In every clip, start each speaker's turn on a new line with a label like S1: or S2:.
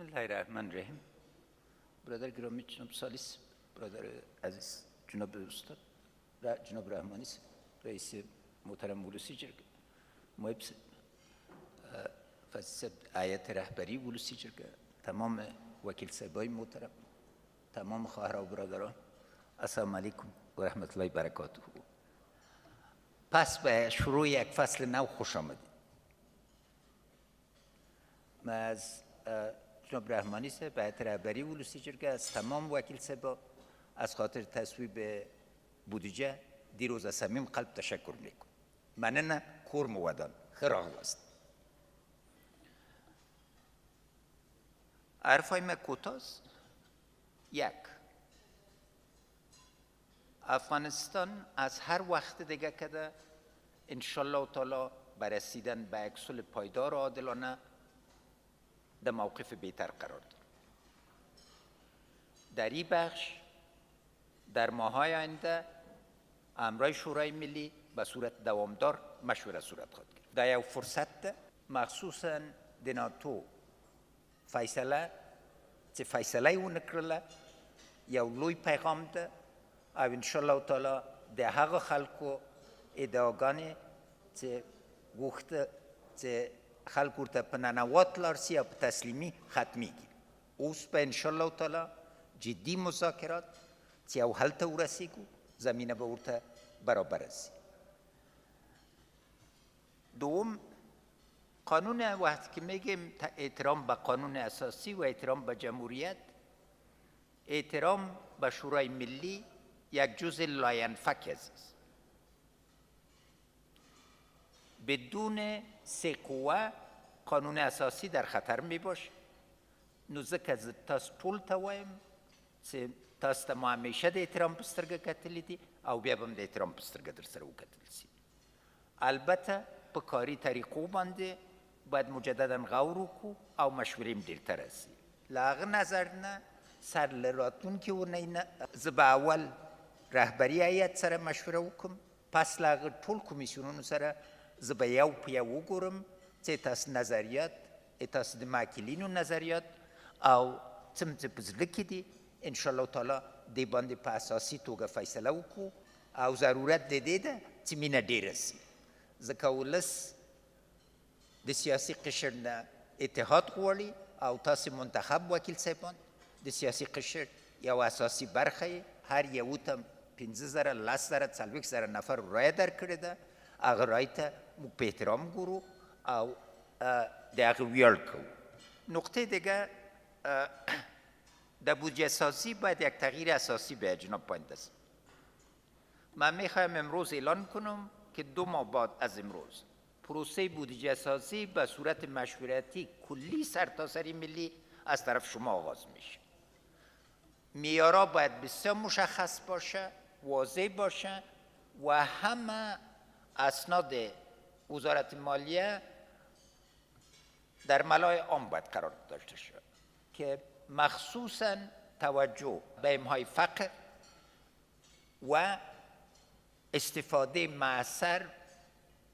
S1: بسم الله الرحمن الرحیم. برادر گرامی جناب سالیس، برادر عزیز جناب استاد جناب رحمانی رئیس محترم ولوسی جرگه، محب فاسد هیئت رهبری ولوسی جرگه، تمام وکیل صاحبای محترم، تمام خواهرها و برادران، السلام علیکم و رحمت الله و برکاته. پس به شروع یک فصل نو خوش آمدید. من از جناب رحمانی صاحب هیئت رهبری ولوسی جرگه، از تمام وکیل صاحبا از خاطر تصویب بودجه دیروز از صمیم قلب تشکر میکنم. مننه کورم ودان خیراه است. حرفای من کوتاست. یک، افغانستان از هر وقت دیگه کده انشالله تعالی برسیدن به یک صلح پایدار و عادلانه در موقف بهتر قرار دارد. در این بخش در ماه‌های آینده امرای شورای ملی به صورت دوامدار مشوره صورت خواهد گرفت. در یک فرصت مخصوصا دناتو فیصله چه فیصله اون نکرله یو لوی پیغام ده او انشالله تعالی ده هغه خلکو ادعاګانې چې غوښته چې خلک ورته په ننوات لاړ سي او په تسلیمي ختمیږي. اوس به انشالله تعالی جدي مذاکرات چې یو حل ته ورسیږو، زمینه به ورته برابره سي. دوم، قانون وقتی که میگیم احترام به قانون اساسی و احترام به جمهوریت، احترام به شورای ملی یک جزء لاینفک است. بدون سه قوه قانون اساسی در خطر می باشه. نو ځکه زه تاسو ټول ته وایم چې تاسو ته ما همیشه د احترام په سترګه کتلي دي او بیا به هم د احترام په سترګه در سره وکتل سي. البته په کاري طریقو باندې باید مجددا غور وکړو او مشورې هم ډېر ته رسي. له هغه نظر نه سر له راتلونکې اونۍ نه زه به اول رهبري هیئت سره مشوره وکړم، پس له هغه ټول کمیسیونونو سره زه به یو په یو وګورم چې تاسو نظریات، تاسو د معقلینو نظریات او څه چې په زړه کې دي انشاءالله تعالی دې باندې په اساسي توګه فیصله وکړو او ضرورت د دې ده چې مینه ډېره سي. ځکه ولس د سیاسي قشر نه اتحاد غواړي او تاسې منتخب وکیل صاحبان د سیاسي قشر یو اساسي برخه یې، هر یو ته 15,000 10,000 40,000 نفر رایه درکړې ده. هغه رایې ته موږ په احترام ګورو او د هغه ویاړ کوو. نقطه دیگه، در بودجه سازی باید یک تغییر اساسی به جناب پایین است. من میخوایم امروز اعلان کنم که 2 ماه بعد از امروز پروسه بودجه سازی به صورت مشورتی کلی سرتاسری ملی از طرف شما آغاز میشه. معیارها باید بسیار مشخص باشه، واضح باشه و همه اسناد وزارت مالیه در ملای عام باید قرار داشته شود که مخصوصا توجه به امهای فقر و استفاده مؤثر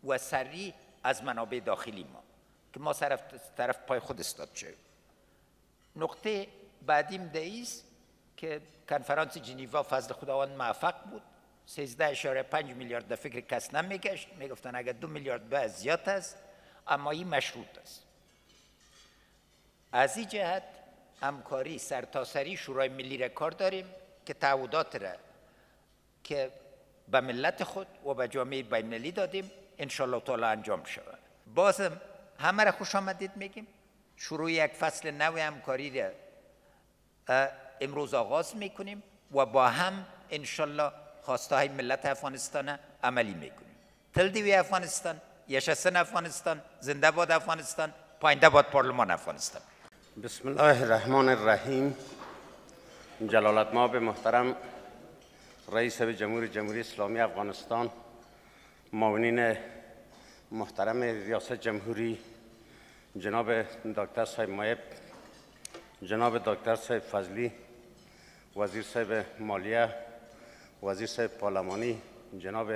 S1: و سریع از منابع داخلی ما که ما طرف پای خود استاد شد. نقطه بعدیم دهیست که کنفرانس جنیوا فضل خداوند موفق بود. 13.5 میلیارد در فکر کس نمیگشت، میگفتن اگر 2 میلیارد به زیاد است، اما این مشروط است. از این جهت همکاری سرتاسری شورای ملی را کار داریم که تعهدات را که به ملت خود و به جامعه بین‌المللی دادیم انشالله تعالی انجام شود. بازم همه را خوش آمدید میگیم. شروع یک فصل نو همکاری را امروز آغاز میکنیم و با هم انشالله خواسته های ملت افغانستان عملی میکنیم. تل دیوی افغانستان، یشسن افغانستان، زنده باد افغانستان، پاینده باد پارلمان افغانستان.
S2: بسم الله الرحمن الرحیم. جلالتمآب محترم رئیس جمهوری اسلامی افغانستان، معاونین محترم ریاست جمهوری جناب دکتر صاحب محب، جناب دکتر صاحب فضلی، وزیر صاحب مالیه، وزیر صاحب پارلمانی جناب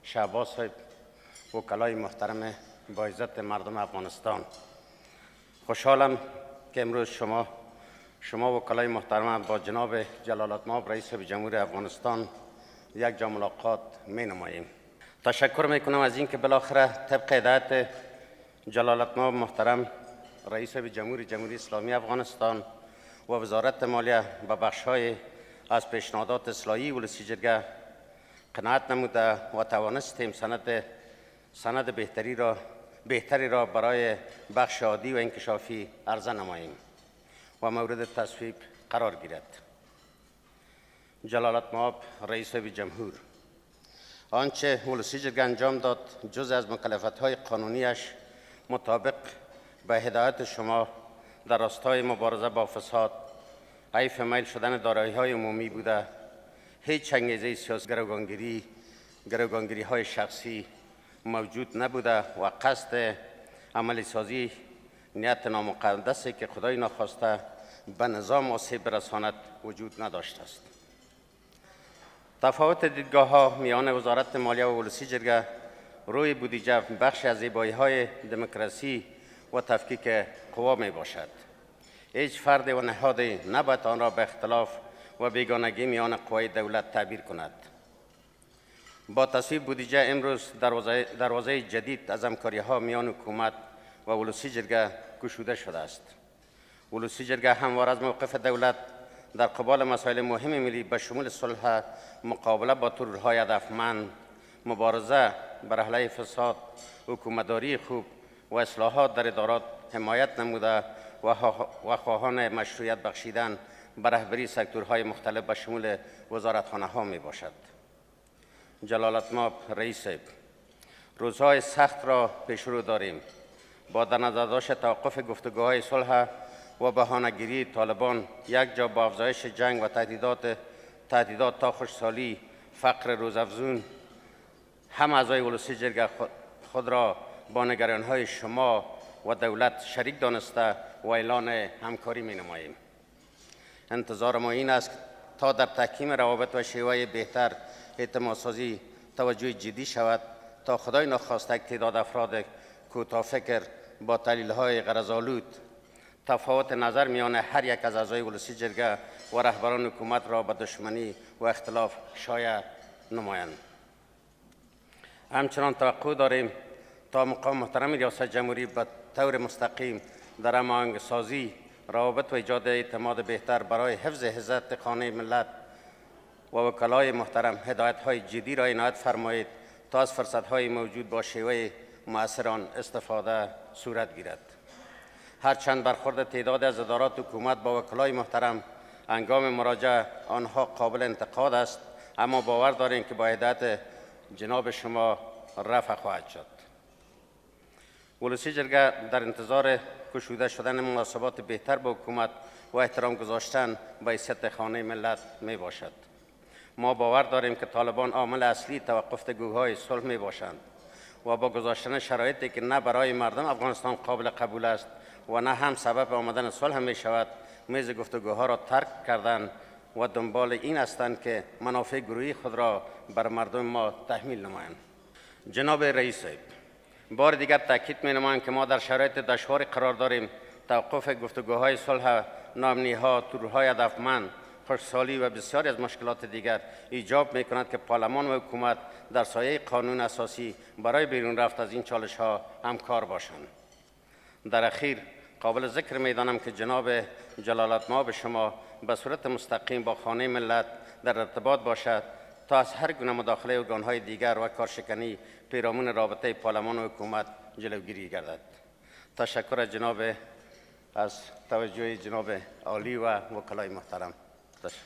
S2: شهباز صاحب، وکلای محترم با عزت مردم افغانستان، خوشحالم که امروز شما وکلای محترم با جناب جلالتمآب رئیس جمهور افغانستان یک جا ملاقات می نماییم. تشکر می کنم از اینکه بالاخره طبق هدایت جلالتمآب محترم رئیس جمهوری اسلامی افغانستان و وزارت مالیه به بخش‌های از پیشنهادات اصلاحی ولسی جرگه قناعت نموده و توانستیم سند بهتری را برای بخش عادی و انکشافی عرضه نماییم و مورد تصویب قرار گیرد. جلالتمآب رئیس جمهور آنچه ولسی جرگه انجام داد جز از مکلفیت‌های قانونیش مطابق به هدایت شما در راستای مبارزه با فساد، حیف میل شدن دارایی‌های عمومی بوده، هیچ انگیزه سیاسی گروگانگیری‌های شخصی موجود نبوده و قصد عملی سازی نیت نامقدسی که خدای ناخواسته به نظام آسیب برساند وجود نداشته است. تفاوت دیدگاه‌ها میان وزارت مالیه و ولسی جرگه روی بودجه بخشی از زیبایی‌های دموکراسی و تفکیک قوا می باشد. هیچ فرد و نهادی نباید آن را به اختلاف و بیگانگی میان قوای دولت تعبیر کند. با تصویب بودجه امروز دروازه جدید از همکاری‌ها میان حکومت و ولسی جرگه گشوده شده است. ولسی جرگه همواره از موقف دولت در قبال مسائل مهم ملی به شمول صلح، مقابله با ترورهای هدفمند، مبارزه بر علیه فساد، حکومتداری خوب و اصلاحات در ادارات حمایت نموده و خواهان مشروعیت بخشیدن به رهبری سکتورهای مختلف به شمول وزارتخانه‌ها می باشد. جلالتمآب رئیس، روزهای سخت را پیش رو داریم. با در نظر داشت توقف گفتگوهای صلح و بهانه‌گیری طالبان یک جا با افزایش جنگ و تهدیدات تا خشکسالی، فقر روزافزون، هم اعضای ولسی جرگه خود را با نگرانی‌های شما و دولت شریک دانسته و اعلان همکاری می نماییم. انتظار ما این است تا در تحکیم روابط و شیوه بهتر اعتمادسازی توجه جدی شود تا خدای ناخواسته یک تعداد افراد کوتاه‌فکر با تحلیل‌های غرض‌آلود تفاوت نظر میان هر یک از اعضای ولسی جرگه و رهبران حکومت را به دشمنی و اختلاف شایع نمایند. همچنان توقع داریم تا مقام محترم ریاست جمهوری به طور مستقیم در هماهنگ‌سازی روابط و ایجاد اعتماد بهتر برای حفظ عزت خانه ملت و وکلای محترم هدایت‌های جدی را عنایت فرمایید تا از فرصت‌های موجود با شیوه مؤثر آن استفاده صورت گیرد. هرچند برخورد تعداد از ادارات حکومت با وکلای محترم هنگام مراجعه آنها قابل انتقاد است، اما باور داریم که با هدایت جناب شما رفع خواهد شد. ولسی جرگه در انتظار گشوده شدن مناسبات بهتر با حکومت و احترام گذاشتن به حیثیت خانه ملت می باشد. ما باور داریم که طالبان عامل اصلی توقف گفتگوهای صلح می باشند و با گذاشتن شرایطی که نه برای مردم افغانستان قابل قبول است و نه هم سبب آمدن صلح می شود، میز گفتگوها را ترک کردند و دنبال این هستند که منافع گروهی خود را بر مردم ما تحمیل نمایند. جناب رئیس، بار دیگر تاکید می نمایم که ما در شرایط دشواری قرار داریم. توقف گفتگوهای صلح، ناامنی‌ها، ترورهای هدفمند، خشکسالی و بسیاری از مشکلات دیگر ایجاب می کند که پارلمان و حکومت در سایه قانون اساسی برای بیرون رفت از این چالش‌ها همکار باشند. در اخیر قابل ذکر می دانم که جناب جلالتمآب شما به صورت مستقیم با خانه ملت در ارتباط باشد تا از هر گونه مداخله ارگان‌های دیگر و کارشکنی پیرامون رابطه پارلمان و حکومت جلوگیری گردد. تشکر از توجه جناب عالی و وکلای محترم. تشکر.